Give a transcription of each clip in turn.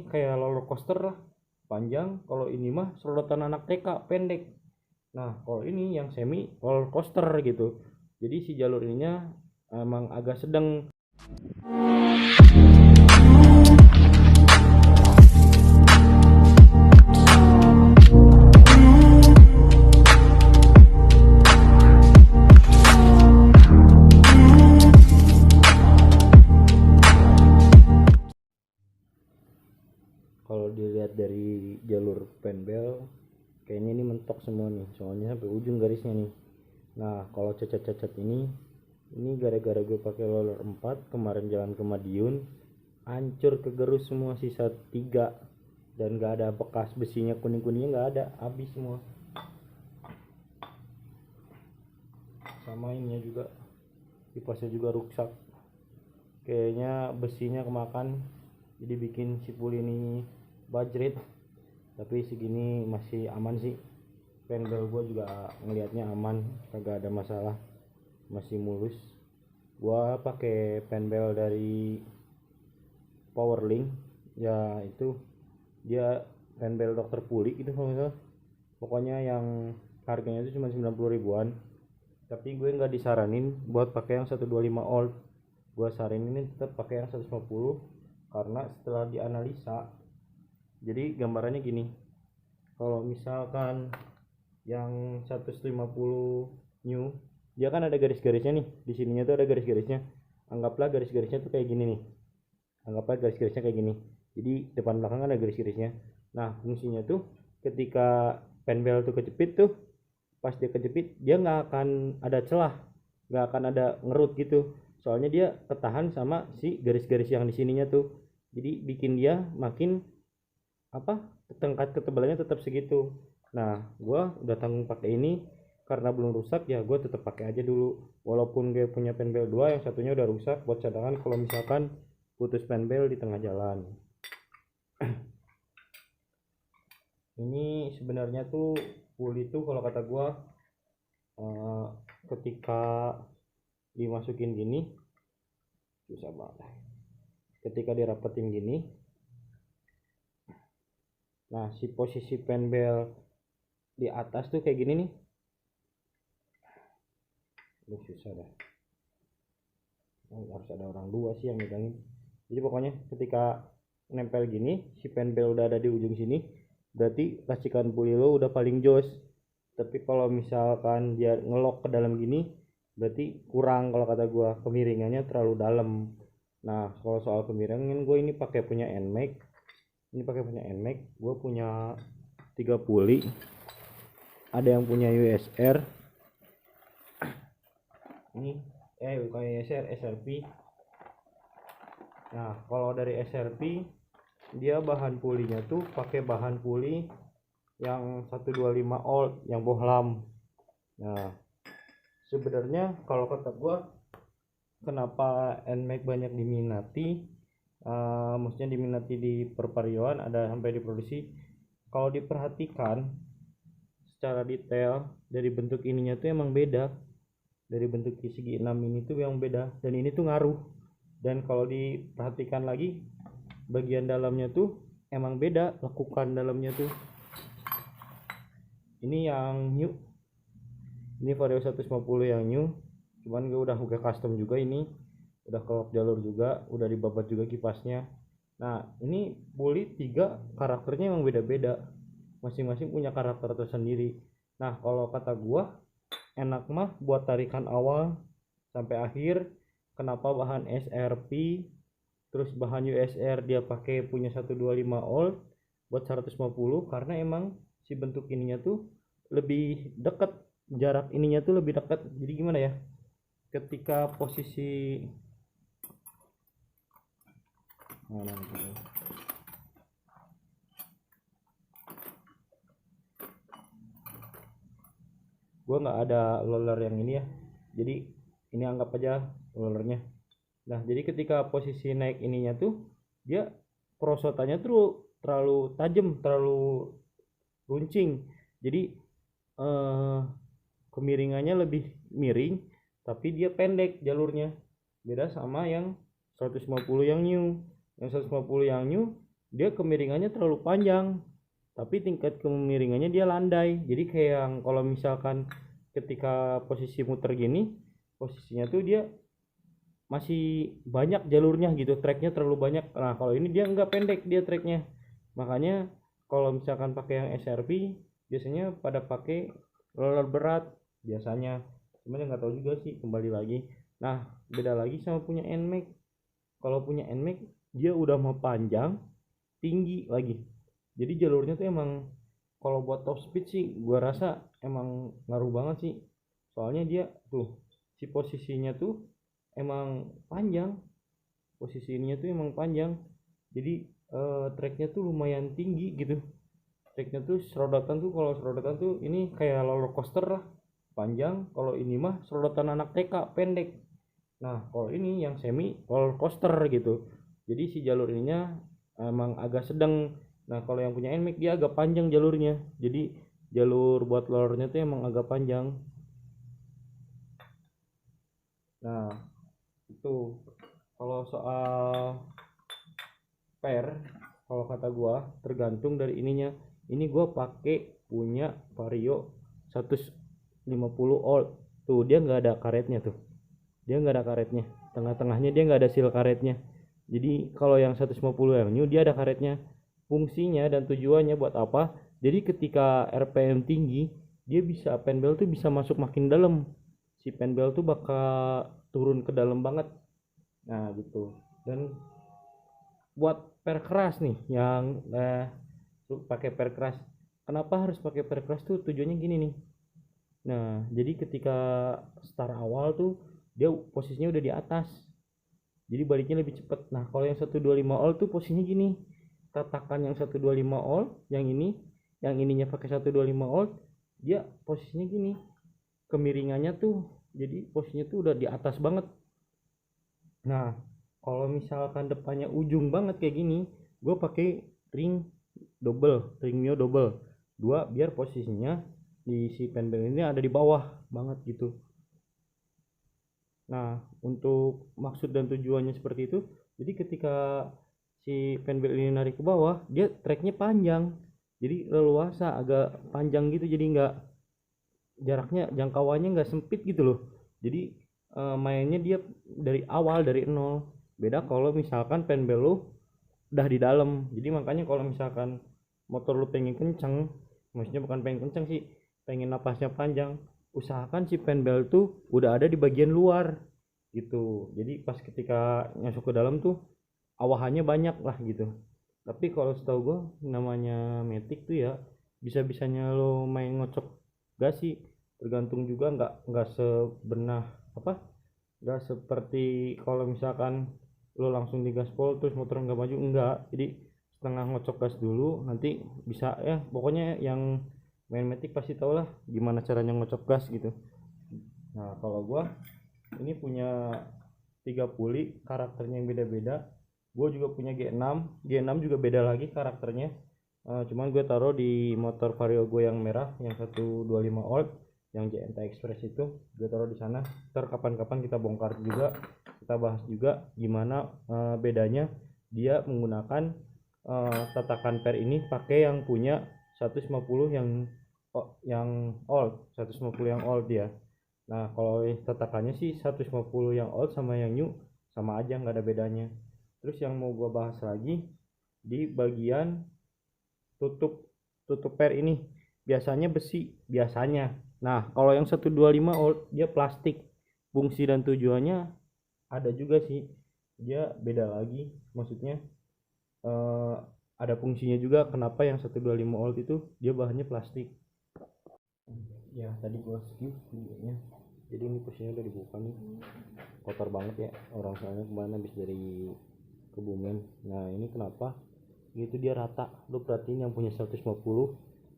kayak roller coaster lah, panjang. Kalau ini mah serotan anak TK, pendek. Nah, kalau ini yang semi roller coaster gitu. Jadi si jalur ininya emang agak sedang. Kalau dilihat dari jalur penbel, kayaknya ini mentok semua nih, soalnya sampai ujung garisnya nih. Nah, kalau cacat-cacat ini gara-gara gue pakai roller 4 kemarin jalan ke Madiun, hancur kegerus semua, sisa 3 dan gak ada bekas besinya, kuning-kuningnya gak ada, habis semua. Sama ininya juga, kipasnya juga rusak, kayaknya besinya kemakan, jadi bikin si puli ini bajrit. Tapi segini masih aman sih, penbel gue juga ngelihatnya aman, kagak ada masalah, masih mulus. Gua pakai penbel dari Powerlink, ya itu dia penbel dokter Puli gitu kalau misalnya, pokoknya yang harganya itu cuma 90 ribuan. Tapi gue nggak disaranin buat pakai yang 125 old, gue saranin tetap pakai yang 150 karena setelah dianalisa, jadi gambarannya gini, kalau misalkan yang 150 new, dia kan ada garis-garisnya nih, di sininya tuh ada garis-garisnya. Anggaplah garis-garisnya tuh kayak gini nih, anggaplah garis-garisnya kayak gini, jadi depan belakang ada garis-garisnya. Nah, fungsinya tuh ketika penbel tuh kejepit tuh, pas dia kejepit dia nggak akan ada celah, nggak akan ada ngerut gitu, soalnya dia ketahan sama si garis-garis yang di sininya tuh, jadi bikin dia makin apa, tingkat ketebalannya tetap segitu. Nah, gua udah tanggung pakai ini karena belum rusak, ya gue tetap pakai aja dulu, walaupun gue punya penbel 2, yang satunya udah rusak, buat cadangan kalau misalkan putus penbel di tengah jalan. Ini sebenarnya tuh puli tuh kalau kata gua eh, ketika dimasukin gini susah banget, ketika dirapetin gini. Nah, si posisi penbel di atas tuh kayak gini nih, susah dah. Harus ada orang dua sih yang megangin. Jadi pokoknya ketika nempel gini, si penbel udah ada di ujung sini, berarti racikan puli lo udah paling jos. Tapi kalau misalkan dia ngelok ke dalam gini, berarti kurang, kalau kata gua kemiringannya terlalu dalam. Nah, kalau soal kemiringan, gue ini pakai punya Nmax, gue punya 3 puli, ada yang punya USR ini, bukan USR, SRP. Nah, kalau dari SRP dia bahan pulinya tuh pakai bahan puli yang 125 old yang bohlam. Nah, sebenarnya kalau kata gua kenapa Nmax banyak diminati, maksudnya diminati di perparioan, ada sampai diproduksi, kalau diperhatikan secara detail dari bentuk ininya tuh emang beda, dari bentuk segi 6 ini tuh yang beda, dan ini tuh ngaruh. Dan kalau diperhatikan lagi bagian dalamnya tuh emang beda, lekukan dalamnya tuh. Ini yang new, ini Vario 150 yang new, cuman gue udah custom juga, ini udah kelop jalur juga, udah dibabat juga kipasnya. Nah, ini puli 3 karakternya emang beda-beda, masing-masing punya karakter tersendiri. Nah, kalau kata gua enak mah buat tarikan awal sampai akhir, kenapa bahan SRP terus bahan USR dia pakai punya 125 old buat 150, karena emang si bentuk ininya tuh lebih dekat, jarak ininya tuh lebih dekat. Jadi gimana ya, ketika posisi gue nggak ada roller yang ini ya, jadi ini anggap aja rollernya. Nah, jadi ketika posisi naik ininya tuh dia perosotannya tuh terlalu tajam, terlalu runcing, jadi eh, kemiringannya lebih miring, tapi dia pendek jalurnya, beda sama yang 150 yang new. Yang 150 yang new dia kemiringannya terlalu panjang, tapi tingkat kemiringannya dia landai. Jadi kayak yang kalau misalkan ketika posisi muter gini, posisinya tuh dia masih banyak jalurnya gitu, treknya terlalu banyak. Nah kalau ini dia enggak, pendek dia treknya. Makanya kalau misalkan pakai yang SRP biasanya pada pakai roller berat biasanya, cuman nggak tahu juga sih, kembali lagi. Nah beda lagi sama punya NMAX. Kalau punya NMAX dia udah mau panjang, tinggi lagi, jadi jalurnya tuh emang kalau buat top speed sih gua rasa emang ngaruh banget sih. Soalnya dia tuh si posisinya tuh emang panjang, posisi ininya tuh emang panjang. Jadi treknya tuh lumayan tinggi gitu. Treknya tuh serodatan tuh, kalau serodatan tuh ini kayak roller coaster lah, panjang. Kalau ini mah serodatan anak TK, pendek. Nah kalau ini yang semi roller coaster gitu, jadi si jalur ininya emang agak sedang. Nah kalau yang punya NMAX dia agak panjang jalurnya, jadi jalur buat rollernya tuh emang agak panjang. Nah itu kalau soal per, kalau kata gua tergantung dari ininya. Ini gua pakai punya Vario 150 old tuh, dia nggak ada karetnya tuh, dia nggak ada karetnya, tengah-tengahnya dia nggak ada seal karetnya. Jadi kalau yang 150 yang new dia ada karetnya. Fungsinya dan tujuannya buat apa? Jadi ketika RPM tinggi, dia bisa penbel tuh bisa masuk makin dalam, si penbel tuh bakal turun ke dalam banget. Nah gitu. Dan buat per keras nih yang pakai per keras, kenapa harus pakai per keras tuh tujuannya gini nih. Nah jadi ketika start awal tuh dia posisinya udah di atas, jadi baliknya lebih cepat. Nah kalau yang 125 all tuh posisinya gini, tatakan yang 125 all, yang ini, yang ininya pakai 125 all, dia posisinya gini, kemiringannya tuh jadi posisinya tuh udah di atas banget. Nah kalau misalkan depannya ujung banget kayak gini, gue pakai ring double, ring mio double dua, biar posisinya di si penbel ini ada di bawah banget gitu. Nah untuk maksud dan tujuannya seperti itu, jadi ketika si penbel ini narik ke bawah, dia treknya panjang, jadi leluasa agak panjang gitu, jadi nggak, jaraknya jangkauannya nggak sempit gitu loh. Jadi mainnya dia dari awal dari nol. Beda kalau misalkan penbel lu udah di dalam. Jadi makanya kalau misalkan motor lu pengen kenceng, maksudnya bukan pengen kenceng sih, pengen napasnya panjang, usahakan si penbel tuh udah ada di bagian luar gitu. Jadi pas ketika masuk ke dalam tuh awahannya banyak lah gitu. Tapi kalau setahu gue namanya Matic tuh ya, bisa-bisanya lo main ngocok gas sih, tergantung juga, nggak sebenah apa, nggak seperti kalau misalkan lo langsung digaspol terus motor nggak maju, enggak. Jadi setengah ngocok gas dulu, nanti bisa ya, pokoknya yang main Matic pasti tau lah gimana caranya ngocok gas gitu. Nah kalau gua ini punya 3 puli, karakternya yang beda-beda. Gue juga punya G6, G6 juga beda lagi karakternya. Cuman gue taruh di motor Vario gue yang merah, yang 125 volt, yang JNT Express itu gue taruh di sana. Ntar kapan-kapan kita bongkar juga, kita bahas juga gimana bedanya dia menggunakan tatakan per ini pakai yang punya 150 yang old, 150 yang old dia. Nah kalau tatakannya sih 150 yang old sama yang new sama aja, nggak ada bedanya. Terus yang mau gua bahas lagi di bagian tutup tutup per ini, biasanya besi biasanya. Nah kalau yang 125 old dia plastik. Fungsi dan tujuannya ada juga sih, dia beda lagi, maksudnya eh, ada fungsinya juga kenapa yang 125 old itu dia bahannya plastik. Ya tadi gua skip videonya, jadi ini posisinya udah dibuka nih, kotor banget ya orang, soalnya kemarin habis dari Kebumen. Nah ini kenapa gitu, dia rata, lu perhatiin yang punya 150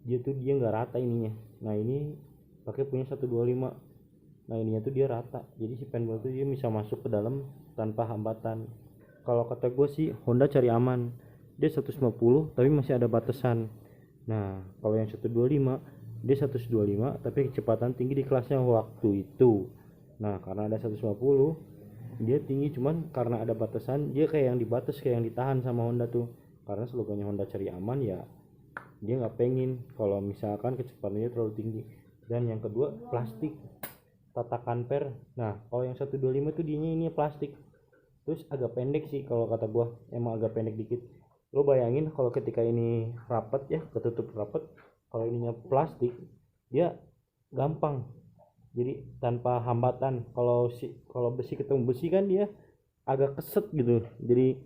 dia nggak rata ininya. Nah ini pakai punya 125, nah ininya tuh dia rata, jadi si penbel tuh dia bisa masuk ke dalam tanpa hambatan. Kalau kata gue sih Honda cari aman, dia 150 tapi masih ada batasan. Nah kalau yang 125 dia 125 tapi kecepatan tinggi di kelasnya waktu itu. Nah karena ada 150 dia tinggi, cuman karena ada batasan dia kayak yang dibatas, kayak yang ditahan sama Honda tuh. karena slogannya Honda cari aman ya, dia nggak pengen kalau misalkan kecepatannya terlalu tinggi. Dan yang kedua plastik tatakan per. Nah kalau yang 125 tuh dianya ini plastik, terus agak pendek sih kalau kata gua, emang agak pendek dikit. Lo bayangin kalau ketika ini rapet ya, ketutup rapet, kalau ininya plastik dia gampang, jadi tanpa hambatan. Kalau besi ketemu besi kan dia agak keset gitu, jadi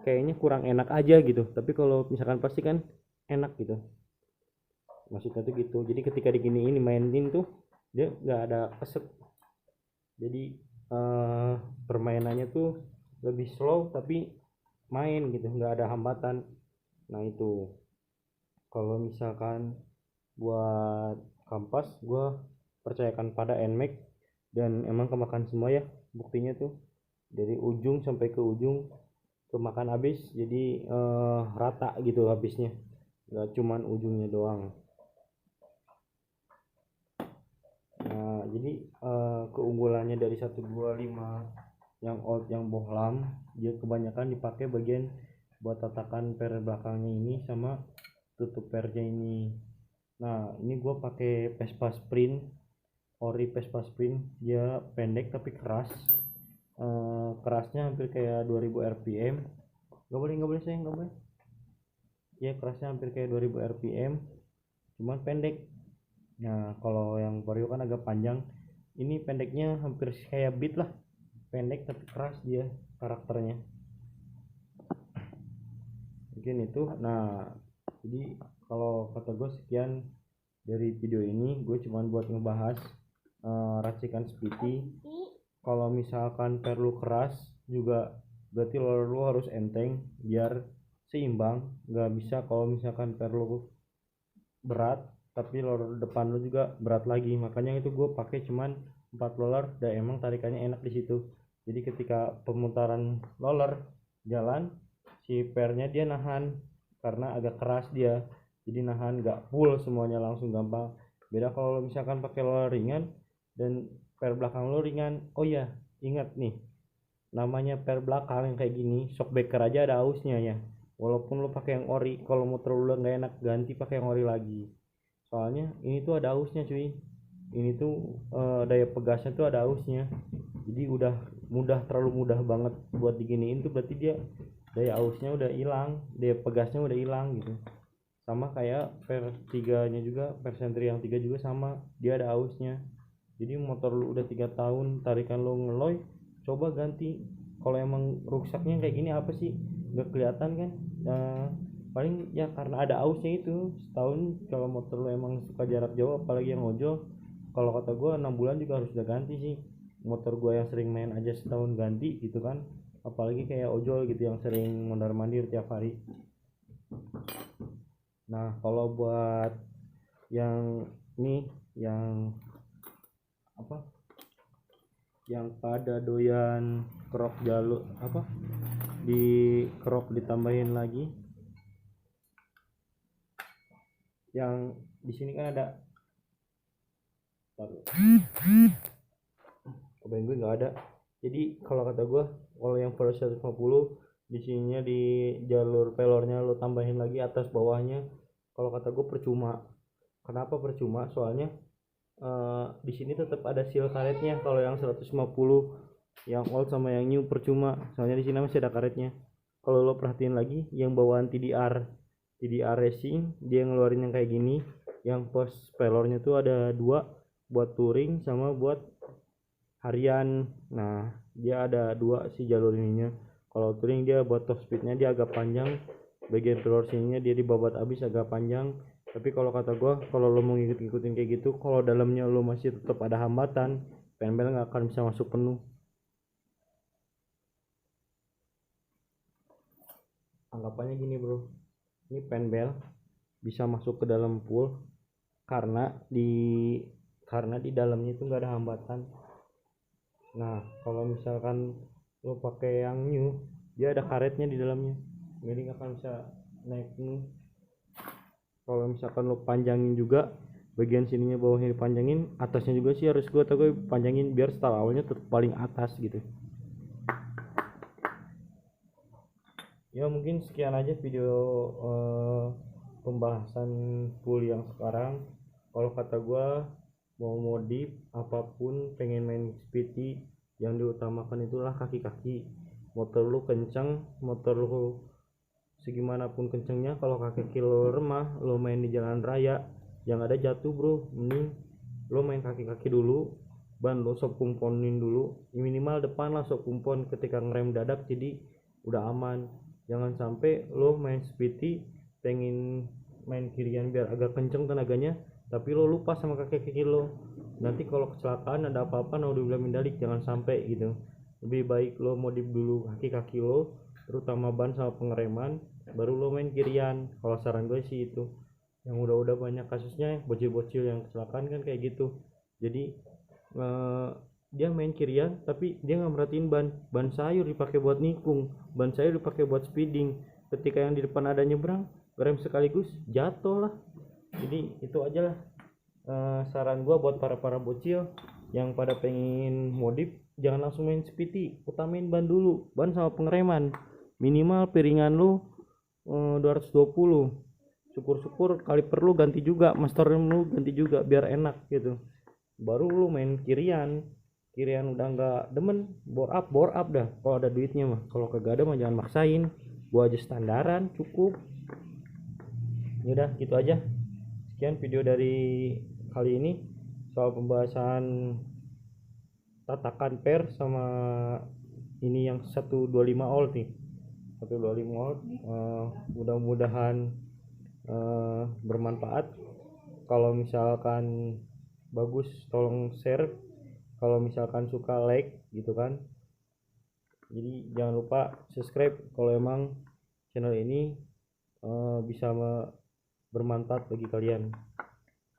kayaknya kurang enak aja gitu. Tapi kalau misalkan plastik kan enak gitu, maksudnya tuh gitu. Jadi ketika diginiin mainin tuh dia nggak ada keset, jadi permainannya tuh lebih slow tapi main gitu, nggak ada hambatan. Nah itu kalau misalkan buat kampas gua percayakan pada NMAX, dan emang kemakan semua ya, buktinya tuh dari ujung sampai ke ujung kemakan habis. Jadi rata gitu habisnya, nggak cuman ujungnya doang. Nah jadi keunggulannya dari 125 yang old yang bohlam, dia kebanyakan dipakai bagian buat tatakan per belakangnya ini sama tutup pernya ini. Nah ini gue pakai Vespa Sprint, ori Vespa Sprint, dia pendek tapi keras. Kerasnya hampir kayak 2000 rpm. Nggak boleh sayang, nggak boleh ya, kerasnya hampir kayak 2000 rpm cuman pendek. Nah kalau yang Vario kan agak panjang, ini pendeknya hampir kayak Beat lah, pendek tapi keras dia karakternya mungkin itu. Nah jadi kalau kata gue sekian dari video ini, gue cuman buat ngebahas racikan Spiti. Kalau misalkan perlu keras juga berarti roller lu harus enteng biar seimbang. Nggak bisa kalau misalkan perlu berat tapi roller depan lu juga berat lagi, makanya itu gue pakai cuman 4 roller dan emang tarikannya enak di situ. Jadi ketika pemutaran roller jalan, si pernya dia nahan karena agak keras dia, jadi nahan nggak full semuanya langsung gampang. Beda kalau misalkan pakai roller ringan dan per belakang lo ringan. Oh ya ingat nih, namanya per belakang yang kayak gini shockbreaker aja ada ausnya ya, walaupun lo pakai yang ori. Kalau motor lo nggak enak ganti pakai yang ori lagi, soalnya ini tuh ada ausnya cuy. Ini tuh daya pegasnya tuh ada ausnya, jadi udah terlalu mudah banget buat diginiin tuh, berarti dia daya ausnya udah hilang, daya pegasnya udah hilang gitu. Sama kayak per 3 nya juga, per sentri yang 3 juga sama, dia ada ausnya. Jadi motor lu udah 3 tahun tarikan lu ngeloy, coba ganti. Kalau emang ruksaknya kayak gini apa sih nggak kelihatan kan. Paling ya karena ada ausnya itu setahun. Kalau motor lu emang suka jarak jauh apalagi yang ojol, kalau kata gua 6 bulan juga harus udah ganti sih. Motor gua yang sering main aja setahun ganti gitu kan, apalagi kayak ojol gitu yang sering mondar mandir tiap hari. Nah kalau buat yang ini, yang apa, yang pada doyan crop jalur apa, di crop ditambahin lagi, yang di sini kan ada, kebayang gue nggak ada. Jadi kalau kata gue, kalau yang Forest 150 di sininya di jalur pelornya lo tambahin lagi atas bawahnya, kalau kata gue percuma. Kenapa percuma? Soalnya di sini tetap ada seal karetnya. Kalau yang 150 yang old sama yang new percuma, soalnya di sini masih ada karetnya. Kalau lo perhatiin lagi yang bawaan TDR Racing, dia ngeluarin yang kayak gini, yang post pelornya tuh ada 2 buat touring sama buat harian. Nah dia ada 2 si jalur ininya. Kalau touring dia buat top speednya dia agak panjang, bagian pelor sininya dia dibabat habis agak panjang. Tapi kalau kata gua, kalau lo mau ngikutin kayak gitu, kalau dalamnya lo masih tetap ada hambatan, penbel nggak akan bisa masuk penuh. Anggapannya gini bro, ini penbel bisa masuk ke dalam pool karena di dalamnya itu nggak ada hambatan. Nah kalau misalkan lo pakai yang new, dia ada karetnya di dalamnya, jadi nggak akan bisa naik penuh. Kalau misalkan lo panjangin juga bagian sininya, bawahnya dipanjangin, atasnya juga sih harus gue panjangin biar style awalnya tetap paling atas gitu. Ya mungkin sekian aja video pembahasan pool yang sekarang. Kalau kata gua mau modif apapun, pengen main speedy, yang diutamakan itulah kaki-kaki. Motor lu kencang, motor lu segimanapun kencengnya, kalau kaki lo remah, lo main di jalan raya yang ada jatuh bro. Mending lo main kaki-kaki dulu, ban lo sok kumponin dulu, minimal depan lah sok kumpon ketika ngerem dadak, jadi udah aman. Jangan sampai lo main speedy pengen main kirian biar agak kenceng tenaganya, tapi lo lupa sama kaki-kaki lo. Nanti kalau kecelakaan ada apa-apa nah udah bilang mendalik, jangan sampai gitu. Lebih baik lo modif dulu kaki-kaki lo, terutama ban sama pengereman, baru lo main kirian. Kalau saran gue sih itu. Yang udah banyak kasusnya bocil-bocil yang kecelakaan kan kayak gitu. Jadi eh, dia main kirian tapi dia nggak merhatiin ban sayur dipakai buat nikung, ban sayur dipakai buat speeding. Ketika yang di depan ada nyebrang, rem sekaligus jatuh lah. Jadi itu aja lah saran gua buat para bocil yang pada pengen modif, jangan langsung main speedy, utamain ban dulu, ban sama pengereman. Minimal piringan lu 220, syukur-syukur kali perlu ganti juga, master rem lu ganti juga biar enak gitu. Baru lu main kirian, kirian udah nggak demen, bore up dah kalau ada duitnya mah. Kalau kagak ada mah jangan maksain, gua aja standaran cukup. Yaudah gitu aja, sekian video dari kali ini soal pembahasan tatakan per sama ini yang 125 volt nih, 125 volt. Mudah-mudahan bermanfaat. Kalau misalkan bagus tolong share, kalau misalkan suka like gitu kan. Jadi jangan lupa subscribe kalau emang channel ini bisa bermanfaat bagi kalian.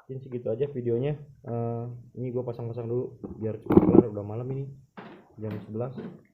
Mungkin segitu aja videonya. Ini gue pasang-pasang dulu biar cepat kelar, udah malam ini jam 11.